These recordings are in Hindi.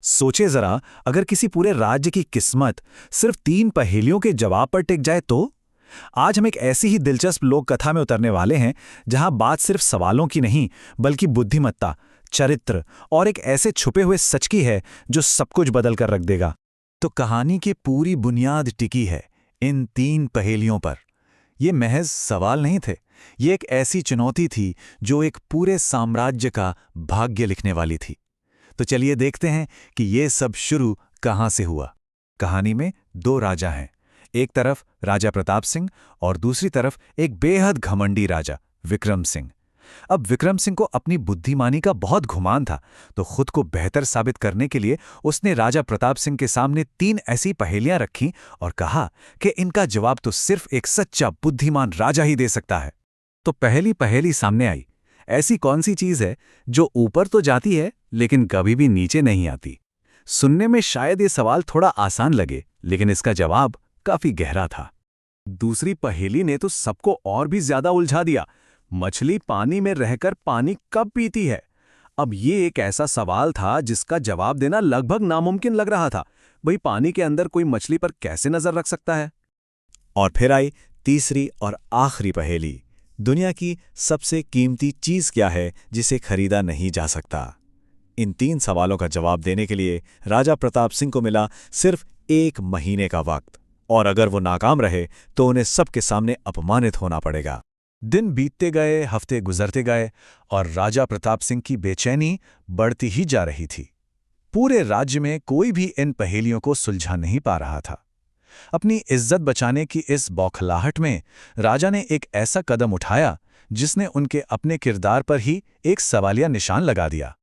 सोचे जरा, अगर किसी पूरे राज्य की किस्मत सिर्फ 3 पहेलियों के जवाब पर टिक जाए तो। आज हम एक ऐसी ही दिलचस्प लोक कथा में उतरने वाले हैं जहां बात सिर्फ सवालों की नहीं बल्कि बुद्धिमत्ता, चरित्र और एक ऐसे छुपे हुए सच की है जो सब कुछ बदल कर रख देगा। तो कहानी की पूरी बुनियाद टिकी है इन 3 पहेलियों पर। ये महज सवाल नहीं थे, ये एक ऐसी चुनौती थी जो एक पूरे साम्राज्य का भाग्य लिखने वाली थी। तो चलिए देखते हैं कि ये सब शुरू कहां से हुआ। कहानी में 2 राजा हैं, एक तरफ राजा प्रताप सिंह और दूसरी तरफ एक बेहद घमंडी राजा विक्रम सिंह। अब विक्रम सिंह को अपनी बुद्धिमानी का बहुत घुमान था, तो खुद को बेहतर साबित करने के लिए उसने राजा प्रताप सिंह के सामने 3 ऐसी पहेलियां रखीं और कहा कि इनका जवाब तो सिर्फ एक सच्चा बुद्धिमान राजा ही दे सकता है। तो पहली पहेली सामने आई। ऐसी कौन सी चीज है जो ऊपर तो जाती है लेकिन कभी भी नीचे नहीं आती? सुनने में शायद ये सवाल थोड़ा आसान लगे, लेकिन इसका जवाब काफी गहरा था। दूसरी पहेली ने तो सबको और भी ज्यादा उलझा दिया। मछली पानी में रहकर पानी कब पीती है? अब ये एक ऐसा सवाल था जिसका जवाब देना लगभग नामुमकिन लग रहा था। भाई, पानी के अंदर कोई मछली पर कैसे नजर रख सकता है? और फिर आई तीसरी और आखिरी पहेली। दुनिया की सबसे कीमती चीज क्या है जिसे खरीदा नहीं जा सकता? इन 3 सवालों का जवाब देने के लिए राजा प्रताप सिंह को मिला सिर्फ 1 महीने का वक्त, और अगर वो नाकाम रहे तो उन्हें सबके सामने अपमानित होना पड़ेगा। दिन बीतते गए, हफ्ते गुजरते गए और राजा प्रताप सिंह की बेचैनी बढ़ती ही जा रही थी। पूरे राज्य में कोई भी इन पहेलियों को सुलझा नहीं पा रहा था। अपनी इज्जत बचाने की इस बौखलाहट में राजा ने एक ऐसा कदम उठाया जिसने उनके अपने किरदार पर ही एक सवालिया निशान लगा दिया।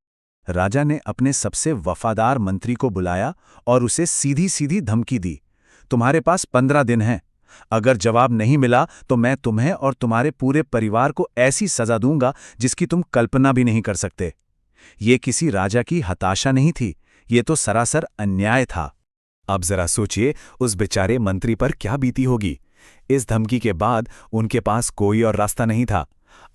राजा ने अपने सबसे वफादार मंत्री को बुलाया और उसे सीधी सीधी धमकी दी, तुम्हारे पास 15 दिन हैं। अगर जवाब नहीं मिला तो मैं तुम्हें और तुम्हारे पूरे परिवार को ऐसी सजा दूंगा जिसकी तुम कल्पना भी नहीं कर सकते। ये किसी राजा की हताशा नहीं थी, ये तो सरासर अन्याय था। अब जरा सोचिए उस बेचारे मंत्री पर क्या बीती होगी। इस धमकी के बाद उनके पास कोई और रास्ता नहीं था।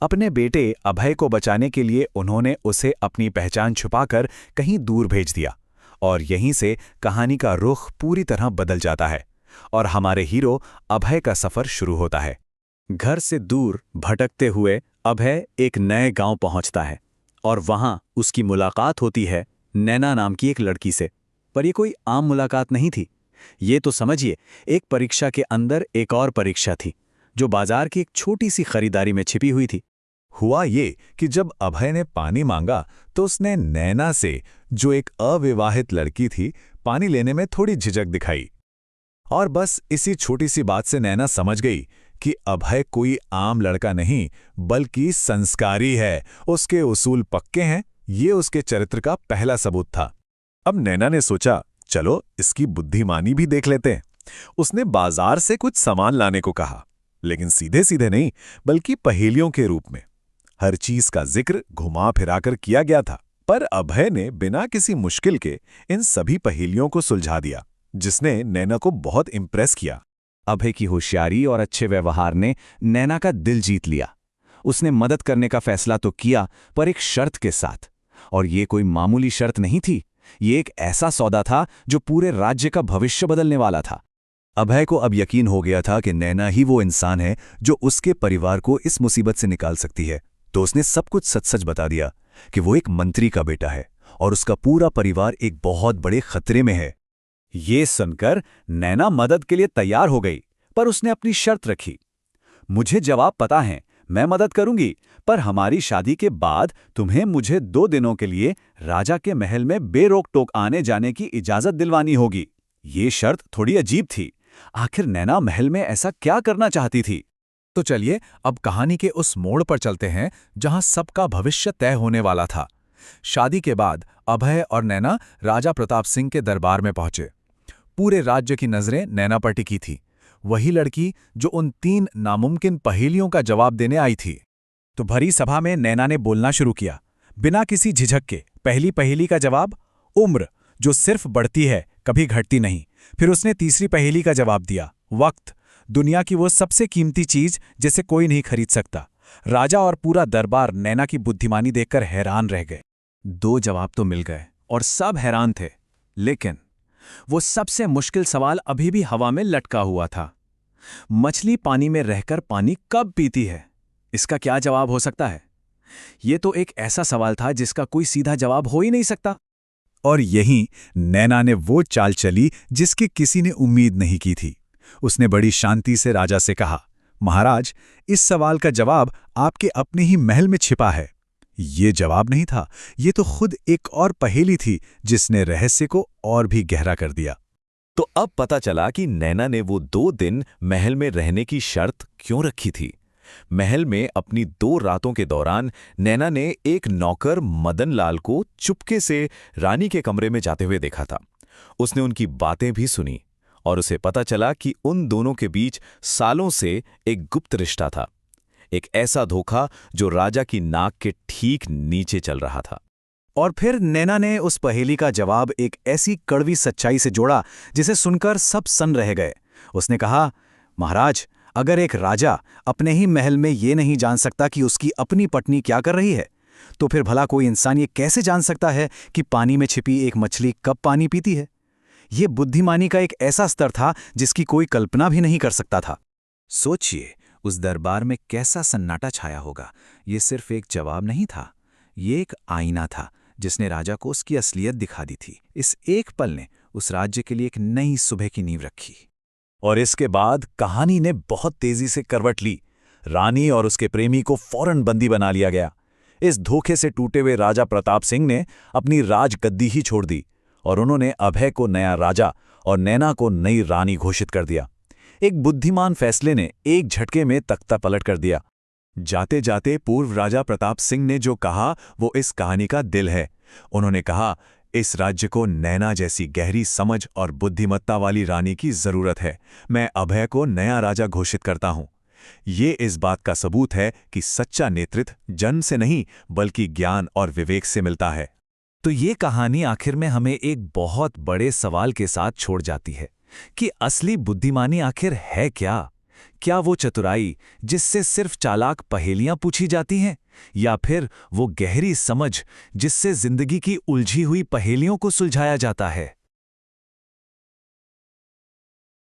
अपने बेटे अभय को बचाने के लिए उन्होंने उसे अपनी पहचान छुपाकर कहीं दूर भेज दिया, और यहीं से कहानी का रुख पूरी तरह बदल जाता है और हमारे हीरो अभय का सफर शुरू होता है। घर से दूर भटकते हुए अभय एक नए गांव पहुंचता है और वहां उसकी मुलाकात होती है नैना नाम की एक लड़की से। पर ये कोई आम मुलाकात नहीं थी, ये तो समझिए एक परीक्षा के अंदर एक और परीक्षा थी जो बाजार की एक छोटी सी खरीदारी में छिपी हुई थी। हुआ ये कि जब अभय ने पानी मांगा तो उसने नैना से, जो एक अविवाहित लड़की थी, पानी लेने में थोड़ी झिझक दिखाई। और बस इसी छोटी सी बात से नैना समझ गई कि अभय कोई आम लड़का नहीं बल्कि संस्कारी है, उसके उसूल पक्के हैं। ये उसके चरित्र का पहला सबूत था। अब नैना ने सोचा, चलो इसकी बुद्धिमानी भी देख लेते हैं। उसने बाजार से कुछ सामान लाने को कहा, लेकिन सीधे सीधे नहीं बल्कि पहेलियों के रूप में। हर चीज का जिक्र घुमा फिराकर किया गया था, पर अभय ने बिना किसी मुश्किल के इन सभी पहेलियों को सुलझा दिया, जिसने नैना को बहुत इम्प्रेस किया। अभय की होशियारी और अच्छे व्यवहार ने नैना का दिल जीत लिया। उसने मदद करने का फैसला तो किया, पर एक शर्त के साथ। और ये कोई मामूली शर्त नहीं थी, ये एक ऐसा सौदा था जो पूरे राज्य का भविष्य बदलने वाला था। अभय को अब यकीन हो गया था कि नैना ही वो इंसान है जो उसके परिवार को इस मुसीबत से निकाल सकती है। तो उसने सब कुछ सच सच बता दिया कि वो एक मंत्री का बेटा है और उसका पूरा परिवार एक बहुत बड़े खतरे में है। ये सुनकर नैना मदद के लिए तैयार हो गई, पर उसने अपनी शर्त रखी। मुझे जवाब पता है, मैं मदद करूंगी, पर हमारी शादी के बाद तुम्हें मुझे 2 दिनों के लिए राजा के महल में बेरोक टोक आने जाने की इजाजत दिलवानी होगी। ये शर्त थोड़ी अजीब थी। आखिर नैना महल में ऐसा क्या करना चाहती थी? तो चलिए अब कहानी के उस मोड़ पर चलते हैं जहां सबका भविष्य तय होने वाला था। शादी के बाद अभय और नैना राजा प्रताप सिंह के दरबार में पहुंचे। पूरे राज्य की नजरें नैना पर टिकी थी, वही लड़की जो उन 3 नामुमकिन पहेलियों का जवाब देने आई थी। तो भरी सभा में नैना ने बोलना शुरू किया, बिना किसी झिझक के। पहली पहेली का जवाब, उम्र, जो सिर्फ बढ़ती है कभी घटती नहीं। फिर उसने तीसरी पहेली का जवाब दिया, वक्त, दुनिया की वो सबसे कीमती चीज जिसे कोई नहीं खरीद सकता। राजा और पूरा दरबार नैना की बुद्धिमानी देखकर हैरान रह गए। 2 जवाब तो मिल गए और सब हैरान थे। लेकिन वो सबसे मुश्किल सवाल अभी भी हवा में लटका हुआ था। मछली पानी में रहकर पानी कब पीती है? इसका क्या जवाब हो सकता है? ये तो एक ऐसा सवाल था जिसका कोई सीधा जवाब हो ही नहीं सकता। और यहीं नैना ने वो चाल चली जिसकी किसी ने उम्मीद नहीं की थी। उसने बड़ी शांति से राजा से कहा, महाराज, इस सवाल का जवाब आपके अपने ही महल में छिपा है। ये जवाब नहीं था, ये तो खुद एक और पहेली थी जिसने रहस्य को और भी गहरा कर दिया। तो अब पता चला कि नैना ने वो 2 दिन महल में रहने की शर्त क्यों रखी थी। महल में अपनी 2 रातों के दौरान नैना ने एक नौकर मदन लाल को चुपके से रानी के कमरे में जाते हुए देखा था। उसने उनकी बातें भी सुनी और उसे पता चला कि उन दोनों के बीच सालों से एक गुप्त रिश्ता था, एक ऐसा धोखा जो राजा की नाक के ठीक नीचे चल रहा था। और फिर नैना ने उस पहेली का जवाब एक ऐसी कड़वी सच्चाई से जोड़ा जिसे सुनकर सब सन्न रह गए। उसने कहा, महाराज, अगर एक राजा अपने ही महल में ये नहीं जान सकता कि उसकी अपनी पत्नी क्या कर रही है, तो फिर भला कोई इंसान ये कैसे जान सकता है कि पानी में छिपी एक मछली कब पानी पीती है? ये बुद्धिमानी का एक ऐसा स्तर था जिसकी कोई कल्पना भी नहीं कर सकता था। सोचिए, उस दरबार में कैसा सन्नाटा छाया होगा। ये सिर्फ एक जवाब नहीं था, ये एक आईना था जिसने राजा को उसकी असलियत दिखा दी थी। इस एक पल ने उस राज्य के लिए एक नई सुबह की नींव रखी। और इसके बाद कहानी ने बहुत तेजी से करवट ली। रानी और उसके प्रेमी को फौरन बंदी बना लिया गया। इस धोखे से टूटे हुए राजा प्रताप सिंह ने अपनी राजगद्दी ही छोड़ दी और उन्होंने अभय को नया राजा और नैना को नई रानी घोषित कर दिया। एक बुद्धिमान फैसले ने एक झटके में तख्ता पलट कर दिया। जाते जाते पूर्व राजा प्रताप सिंह ने जो कहा वो इस कहानी का दिल है। उन्होंने कहा, इस राज्य को नैना जैसी गहरी समझ और बुद्धिमत्ता वाली रानी की जरूरत है। मैं अभय को नया राजा घोषित करता हूं। ये इस बात का सबूत है कि सच्चा नेतृत्व जन्म से नहीं बल्कि ज्ञान और विवेक से मिलता है। तो ये कहानी आखिर में हमें एक बहुत बड़े सवाल के साथ छोड़ जाती है कि असली बुद्धिमानी आखिर है क्या? क्या वो चतुराई जिससे सिर्फ चालाक पहेलियां पूछी जाती हैं, या फिर वो गहरी समझ जिससे जिंदगी की उलझी हुई पहेलियों को सुलझाया जाता है?